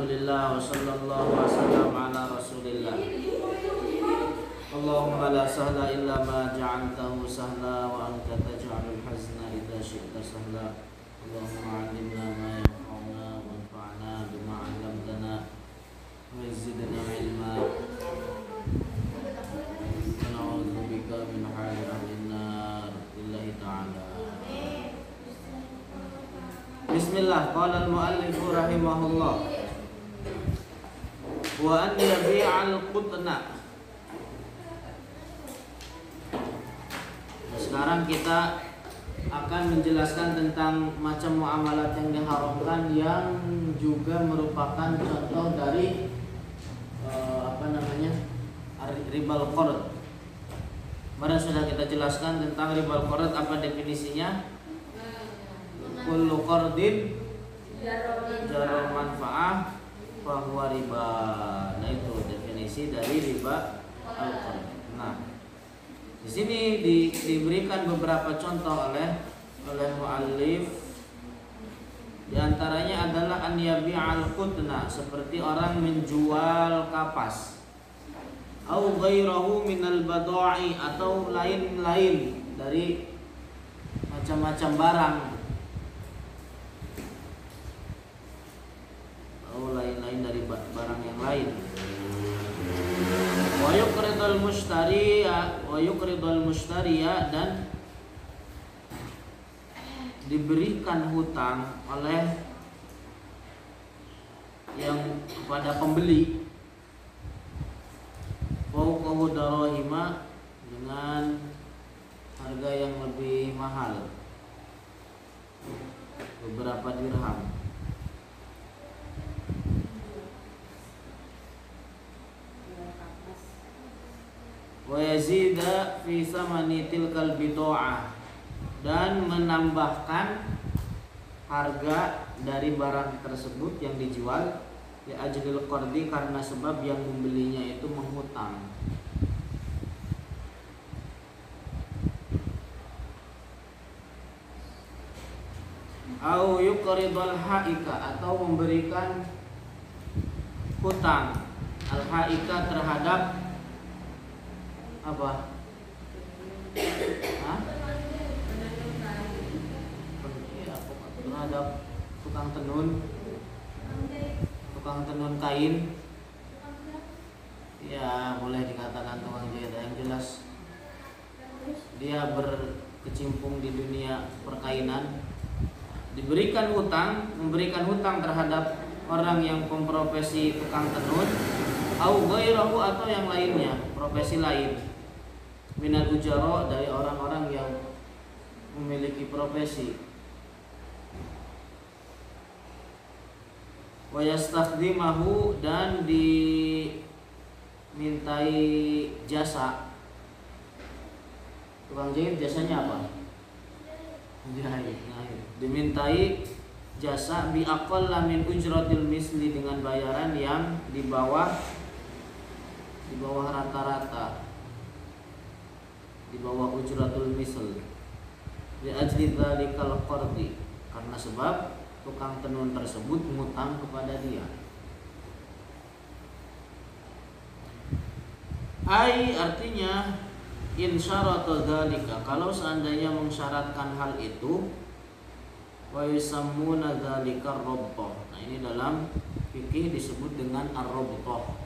Alhamdulillah wa sallallahu wa sallam ala rasulillah. Allahumma la sahla illa ma ja'altahu sahla wa anta taj'alul hazna idza syi'ta sahla. Allahumma 'allimna ma yanfa'una wanfa'na bima 'allamtana wa zidna 'ilma. Na'udzu bika min hali ahlin nar. Billahi ta'ala. Bismillah. Qala al-mu'allif rahimahullah wa an yabi'al qutna. Sekarang kita akan menjelaskan tentang macam muamalat yang diharamkan yang juga merupakan contoh dari ribal qard. Kemarin sudah kita jelaskan tentang ribal qard, apa definisinya? Kullu qardin jarra manfaah fa huwa riba. Nah, itu definisi dari riba al-qard. Nah, di sini diberikan beberapa contoh oleh muallif. Di antaranya adalah an yabi'al qutna, seperti orang menjual kapas. Au ghairahu minal badai, atau lain-lain dari macam-macam barang. Atau lain-lain dari barang yang lain. Wa yuqridul mushtariya, dan diberikan hutang oleh yang kepada pembeli fawqahu darahima, dengan harga yang lebih mahal, beberapa dirham. Wa yazida fi samani tilkal bid'ah, dan menambahkan harga dari barang tersebut yang dijual li ajlil qardi, karena sebab yang membelinya itu menghutang. Au yuqridul haika, atau memberikan hutang al-haika terhadap apa? Terhadap tukang tenun kain. Ya, boleh dikatakan tukang jahit, yang jelas dia berkecimpung di dunia perkainan. Memberikan hutang terhadap orang yang memprofesi tukang tenun, au ghairahu, atau yang lainnya, profesi lain, minal ujara, dari orang-orang yang memiliki profesi. Wa yastakhdimahu, dan dimintai jasa. Tukang jahit jasanya apa? Jahit. Dimintai jasa bi aqalla min ujratil misli, dengan bayaran yang di bawah rata-rata, di bawah ujratul misl. Li ajli dzalikal qardi, karena sebab tukang tenun tersebut ngutang kepada dia. Artinya in syarata dzalika, kalau seandainya mensyaratkan hal itu, wa yusammuna dzalika ar-rabtah. Nah, ini dalam fikih disebut dengan ar-rabtah.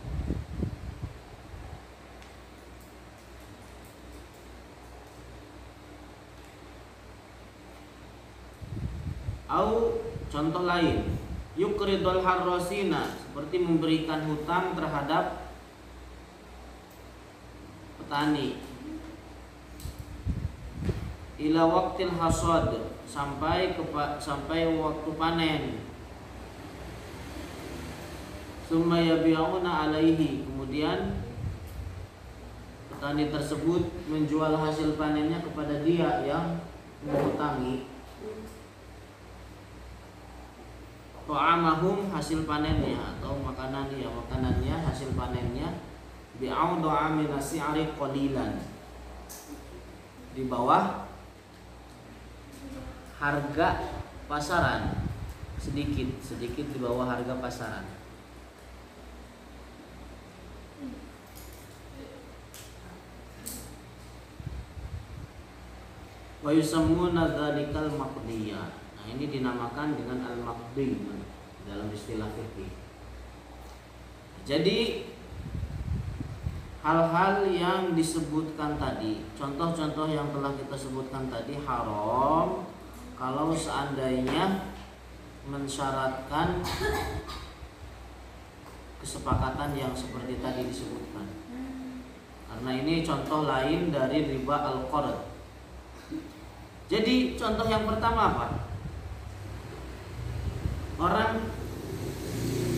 Au, contoh lain, yuqridul harrasina, seperti memberikan hutang terhadap petani, ila waqtil hasad, sampai waktu panen. Summa yabi'una alaihi, kemudian petani tersebut menjual hasil panennya kepada dia yang menghutangi. Ta'amahum, hasil panennya, atau makanannya hasil panennya, bi'auda'a min as-si'ri qalilan, di bawah harga pasaran, sedikit di bawah harga pasaran. Wa yusammuna dzalikal maqdiyya. Nah, ini dinamakan dengan al-maqdi dalam istilah fikih. Jadi hal-hal yang disebutkan tadi, contoh-contoh yang telah kita sebutkan tadi haram kalau seandainya mensyaratkan kesepakatan yang seperti tadi disebutkan. Karena ini contoh lain dari riba al-qard. Jadi contoh yang pertama apa? Orang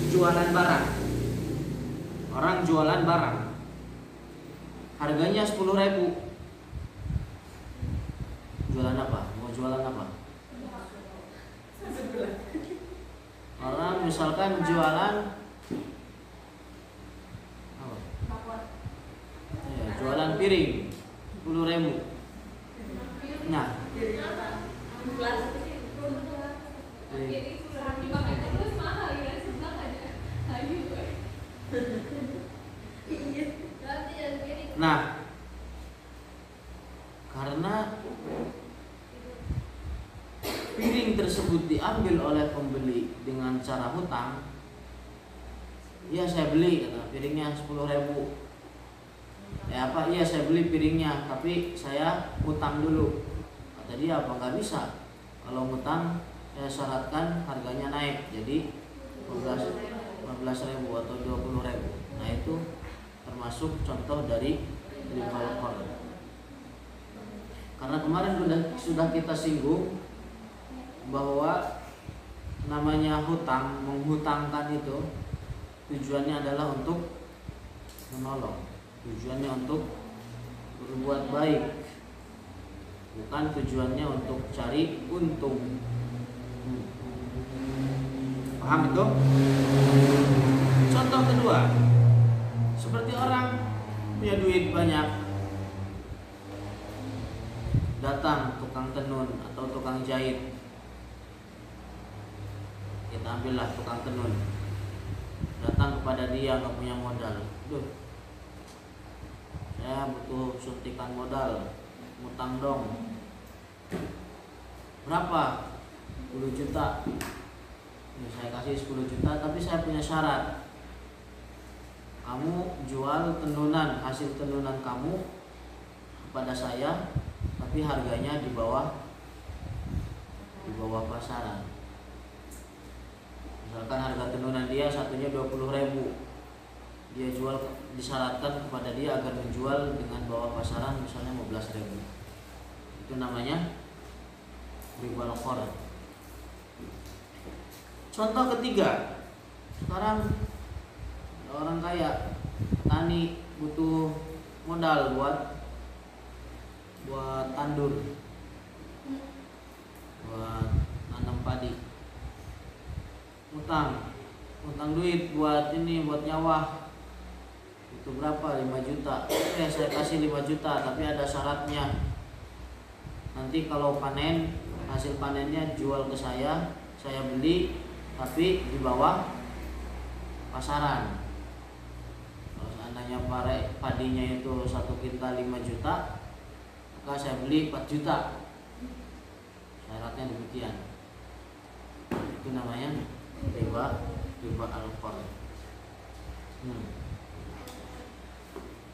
jualan barang. Orang jualan barang. Harganya 10.000. Jualan apa? Mau jualan apa? Orang misalkan jualan apa? Ya, jualan piring 10.000. Nah, nah, karena piring tersebut diambil oleh pembeli dengan cara hutang, ya saya beli, kata, piringnya 10.000. Ya apa? Iya saya beli piringnya, tapi saya hutang dulu. Kata dia, apa nggak bisa? Kalau hutang saya syaratkan harganya naik, jadi 15.000 atau 20.000. Nah itu termasuk contoh dari riba al-qard. Karena kemarin sudah kita singgung bahwa namanya hutang, menghutangkan itu tujuannya adalah untuk menolong, tujuannya untuk berbuat baik, bukan tujuannya untuk cari untung. Paham itu? Contoh kedua, seperti orang punya duit banyak, datang tukang tenun atau tukang jahit. Kita ambillah tukang tenun, datang kepada dia nggak punya modal. Duh, saya butuh suntikan modal, ngutang dong. Berapa? 10 juta. Ini saya kasih 10 juta, tapi saya punya syarat. Kamu jual tenunan, hasil tenunan kamu kepada saya, tapi harganya di bawah pasaran. Misalkan harga tenunan dia satunya 20.000. Dia jual, disyaratkan kepada dia agar menjual dengan bawah pasaran misalnya 15.000. Itu namanya riba al-qard. Contoh ketiga, sekarang orang kaya, petani butuh modal buat tandur, buat nanam padi. Utang duit buat ini, buat nyawah. Itu berapa? 5 juta. Oke, saya kasih 5 juta, tapi ada syaratnya. Nanti kalau panen, hasil panennya jual ke saya beli, tapi di bawah pasaran. Kalau seandainya padinya itu 1 kintal 5 juta, maka saya beli 4 juta. Syaratnya demikian. Itu namanya riba al-qard.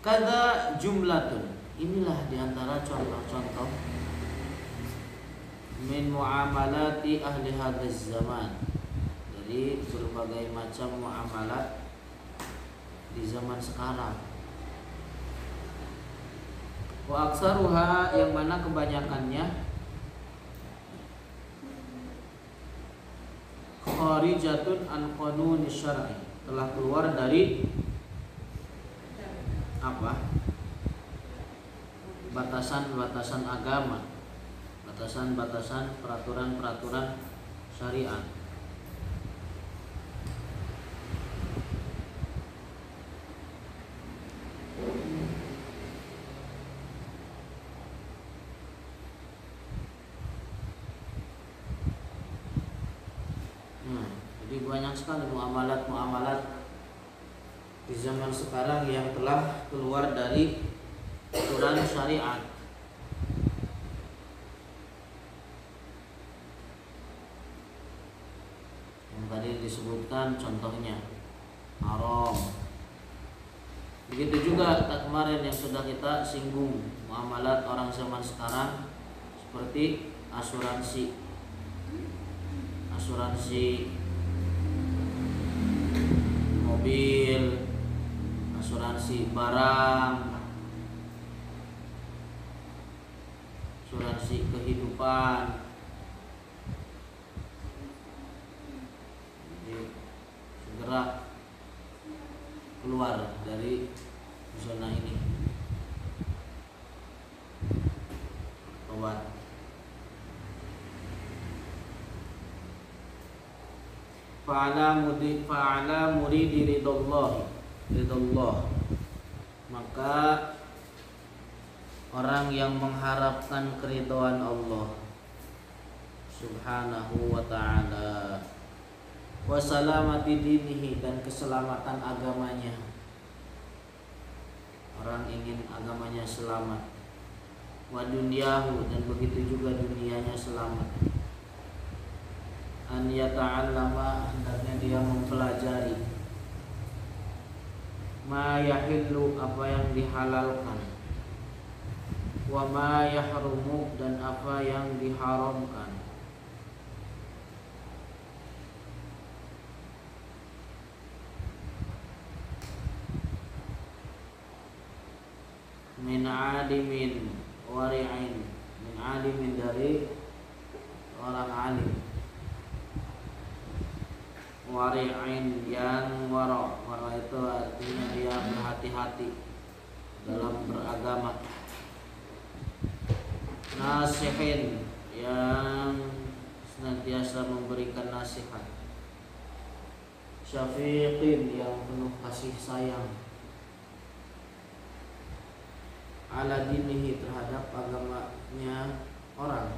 Kada jumlatun. Inilah diantara contoh-contoh min muamalati ahli hadzal zaman, dari berbagai macam muamalat di zaman sekarang. Wa aksaruha, yang mana kebanyakannya kharijatun an qanuni syar'i, telah keluar dari apa? Batasan-batasan agama, batasan-batasan peraturan-peraturan syariat. Jadi banyak sekali muamalat-muamalat di zaman sekarang yang telah keluar dari aturan syariat. disebutkan contohnya haram. Begitu juga kemarin yang sudah kita singgung, muamalat orang zaman sekarang seperti asuransi mobil, asuransi barang, asuransi kehidupan. Jadi segera keluar dari zona ini. Tobat. Fa'ala muridi ridallah. Maka orang yang mengharapkan keridhaan Allah Subhanahu wa ta'ala, wa salamati dinihi, dan keselamatan agamanya. Orang ingin agamanya selamat. Wa dunyahu, dan begitu juga dunianya selamat. An yata'allama, hendaknya dia mempelajari ma yahillu, apa yang dihalalkan, wa ma yahrumu, dan apa yang diharamkan. Min alimin wari'in, min alimin, dari orang alim, wari'in yang wara itu artinya dia berhati-hati dalam beragama, nasihin, yang senantiasa memberikan nasihat, syafiqin, yang penuh kasih sayang, ala dinihi, terhadap agamanya orang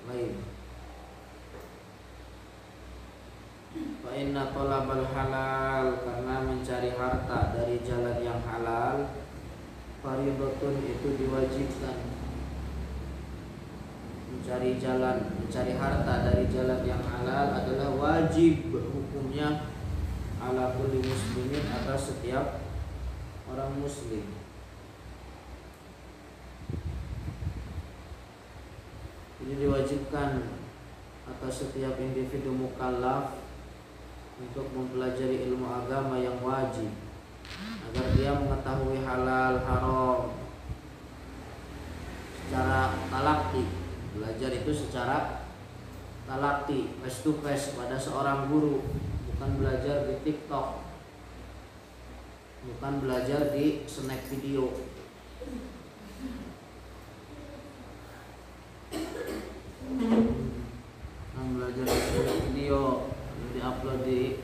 lain. Fa inna talabal halal, karena mencari harta dari jalan yang halal, fardhatun, itu diwajibkan. Mencari harta dari jalan yang halal adalah wajib hukumnya, ala kulli muslimin, atas setiap orang muslim. Ini diwajibkan atas setiap individu mukallaf untuk mempelajari ilmu agama yang wajib, agar dia mengetahui halal haram secara talaqi. Belajar itu secara talaqi, face to face, pada seorang guru, bukan belajar di TikTok, bukan belajar di snack video. Belajar di snack video di-upload di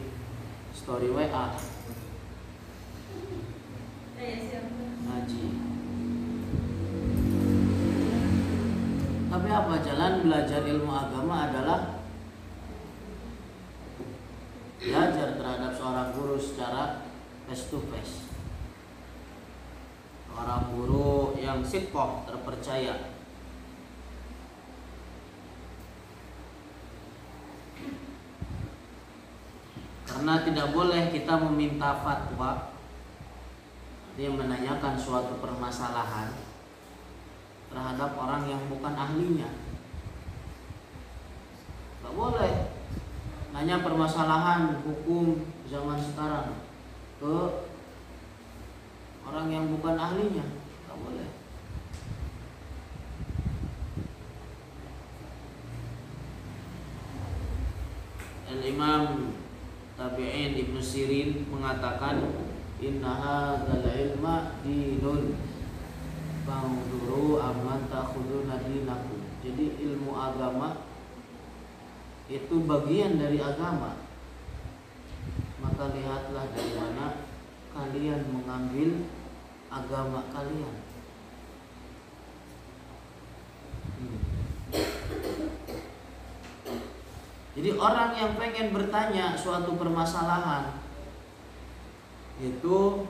story WA. Ngaji. Tapi apa, jalan belajar ilmu agama adalah belajar terhadap seorang guru secara face to face. Seorang guru yang siqah, terpercaya. Karena tidak boleh kita meminta fatwa, dia menanyakan suatu permasalahan terhadap orang yang bukan ahlinya. Tidak boleh nanya permasalahan hukum zaman sekarang ke orang yang bukan ahlinya. Tidak boleh. Al-Imam Tabi'in Ibnu Sirin mengatakan, inna hadzal ilma dinun fanzuru amman ta'khuduna dinakum. Jadi ilmu agama itu bagian dari agama, maka lihatlah dari mana kalian mengambil agama kalian. Jadi orang yang pengen bertanya suatu permasalahan itu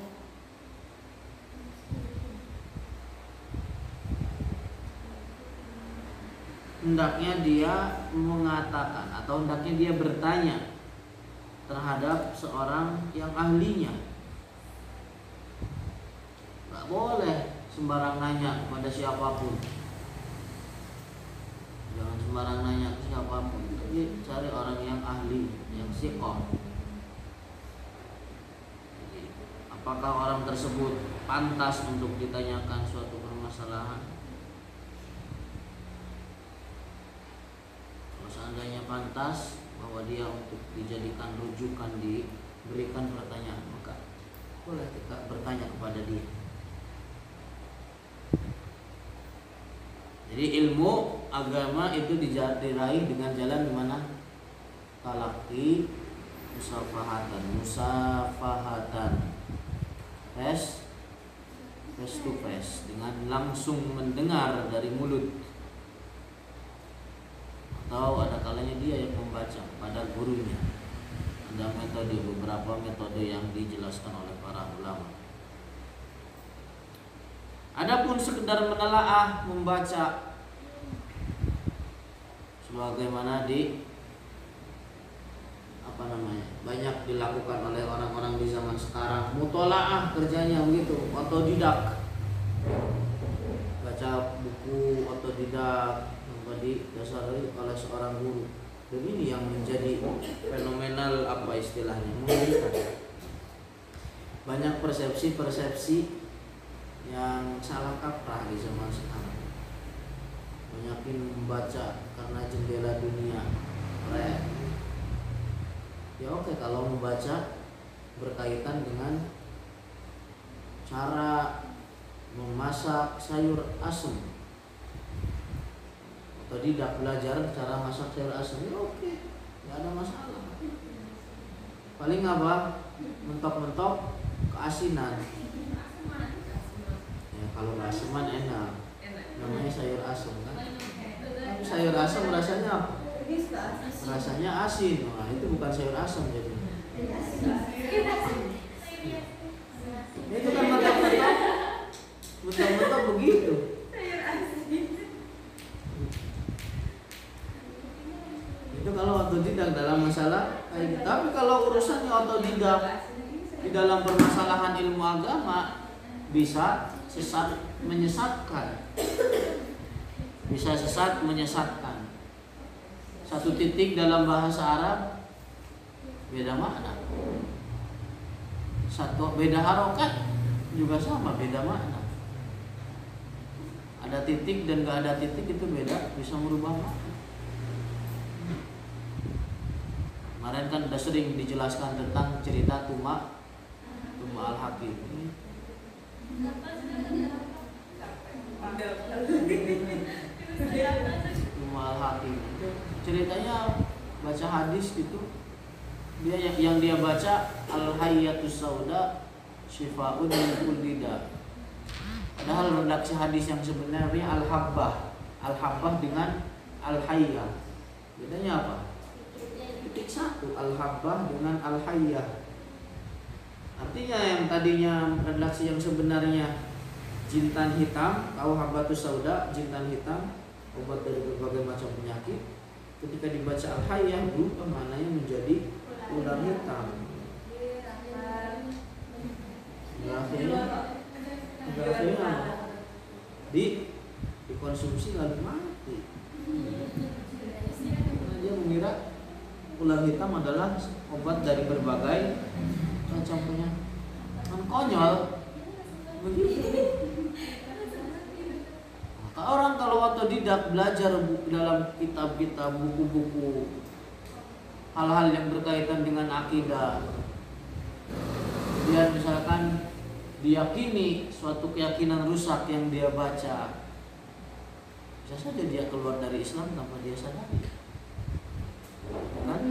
hendaknya dia mengatakan atau hendaknya dia bertanya terhadap seorang yang ahlinya. Gak boleh sembarang nanya kepada siapapun. Jangan sembarang nanya ke siapapun, tapi cari orang yang ahli, yang siqah. Apakah orang tersebut pantas untuk ditanyakan suatu permasalahan? Kalau seandainya pantas bahwa dia untuk dijadikan rujukan, diberikan pertanyaan, maka boleh kita bertanya kepada dia. Jadi ilmu agama itu diraih dengan jalan dimana? Talaqi, musafahatan, face to face, dengan langsung mendengar dari mulut, atau ada kalanya dia yang membaca pada gurunya. Ada beberapa metode yang dijelaskan oleh para ulama. Adapun sekedar menelaah, membaca, sebagaimana banyak dilakukan oleh orang-orang di zaman sekarang. Mutolaah kerjanya begitu, otodidak, baca buku otodidak yang didasari oleh seorang guru. Dan ini yang menjadi fenomenal, istilahnya, mengerikan. Banyak persepsi yang salah kaprah di zaman sekarang. Banyakin membaca karena jendela dunia. Ya oke, kalau membaca berkaitan dengan cara memasak sayur asem, atau tidak belajar cara masak sayur asem, ya oke, nggak ada masalah. Paling mentok-mentok keasinan. Ya kalau keasinan enak, namanya sayur asem kan. Tapi sayur asem rasanya apa? Rasanya asin. Nah, itu bukan sayur asem jadi. Itu kan mentok-mentok begitu. Itu kalau otodidak dalam masalah kayak gitu. Tapi kalau urusannya otodidak di dalam permasalahan ilmu agama, bisa menyesatkan. Bisa sesat menyesatkan. Satu titik dalam bahasa Arab beda makna. Satu beda harokat juga sama, beda makna. Ada titik dan gak ada titik itu beda, bisa merubah makna. Kemarin kan udah sering dijelaskan tentang cerita Tuma al-Hakim. Tuma al-Hakim itu ceritanya baca hadis gitu. Dia yang dia baca al-hayyatus sauda syifa'un min kulli da. Padahal redaksi hadis yang sebenarnya al-habbah dengan al-hayyah. Bedanya apa? Titik satu, al-habbah dengan al-hayyah. Artinya yang tadinya redaksi yang sebenarnya jintan hitam, tahu habbatus sauda, jintan hitam, obat dari berbagai macam penyakit. Ketika dibaca al-hayyah berubah maknanya menjadi ular hitam. Akhirnya dikonsumsi lalu mati. Karena dia mengira ular hitam adalah obat dari berbagai macam penyakit. Kan konyol begitu. Maka orang kalau otodidak belajar dalam kitab-kitab, buku-buku, hal-hal yang berkaitan dengan akidah, kemudian misalkan diyakini suatu keyakinan rusak yang dia baca, bisa saja dia keluar dari Islam tanpa dia sadari, kan?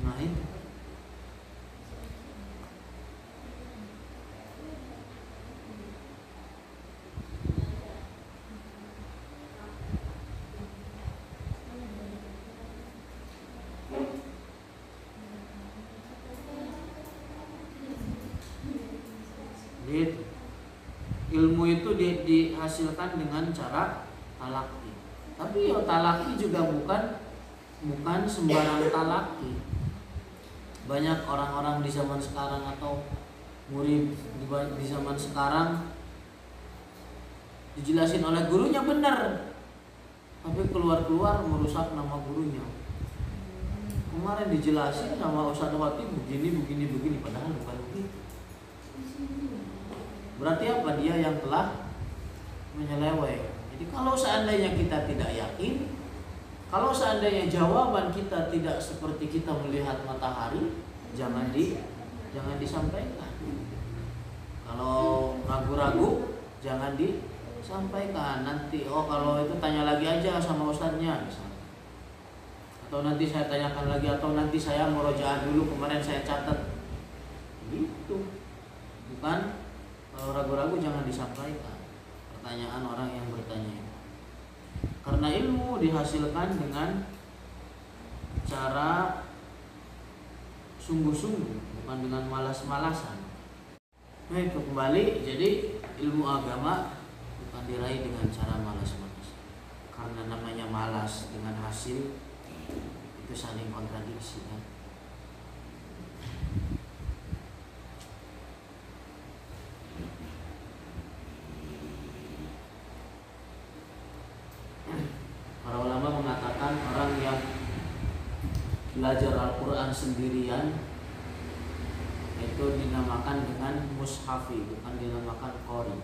Nah itu. Ilmu itu dihasilkan dengan cara talaki. Tapi talaki juga bukan sembarang talaki. banyak orang-orang di zaman sekarang atau murid di zaman sekarang dijelasin oleh gurunya benar, tapi keluar-keluar merusak nama gurunya. Kemarin dijelasin sama Ustadz Wati begini, padahal bukan begitu. Berarti apa? Dia yang telah menyeleweng. Jadi kalau seandainya kita tidak yakin, kalau seandainya jawaban kita tidak seperti kita melihat matahari, jangan disampaikan. Kalau ragu-ragu, jangan disampaikan. Nanti kalau itu tanya lagi aja sama ustadznya misalnya. Atau nanti saya tanyakan lagi, atau nanti saya murojaah dulu, kemarin saya catat. Gitu. Bukan, kalau ragu-ragu jangan disampaikan pertanyaan orang yang bertanya. Karena ilmu dihasilkan dengan cara sungguh-sungguh, bukan dengan malas-malasan. Baik, kembali, jadi ilmu agama bukan diraih dengan cara malas-malasan. Karena namanya malas dengan hasil itu saling kontradiksi kan. Para ulama mengatakan orang yang belajar Al-Quran sendirian itu dinamakan dengan mushafi, bukan dinamakan qori.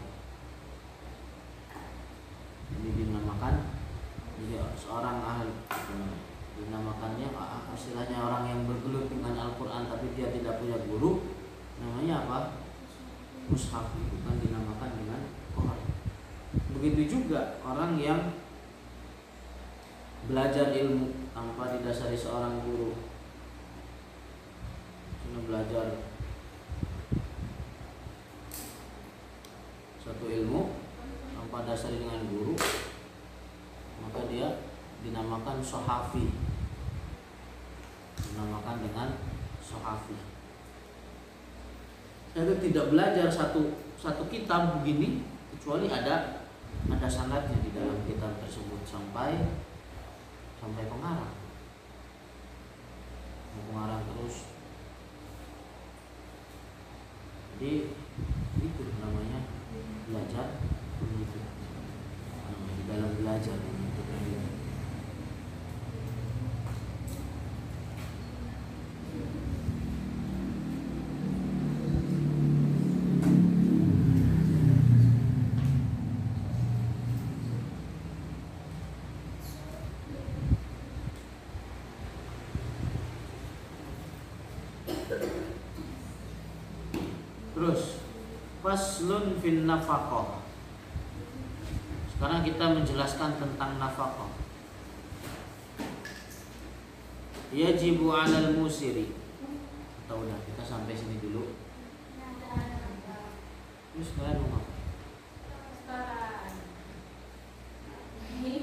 Jadi dinamakan seorang ahli, dinamakannya istilahnya orang yang bergelut dengan Al-Quran tapi dia tidak punya guru, namanya apa? Mushafi, bukan dinamakan dengan qori. Begitu juga orang yang belajar ilmu tanpa didasari seorang guru, cuma belajar satu ilmu tanpa dasari dengan guru, maka dia dinamakan sohafi, dinamakan dengan sohafi. Saya tidak belajar satu kitab begini kecuali ada sanadnya di dalam kitab tersebut sampai pengarang. Pengarang terus. Jadi itu namanya belajar begitu. Di dalam belajar begitu. Terus faslun fil nafaqah. Sekarang kita menjelaskan tentang nafaqah. Yajibu 'alal musiri. Atau udah kita sampai sini dulu. Terus kalian mau apa? Jadi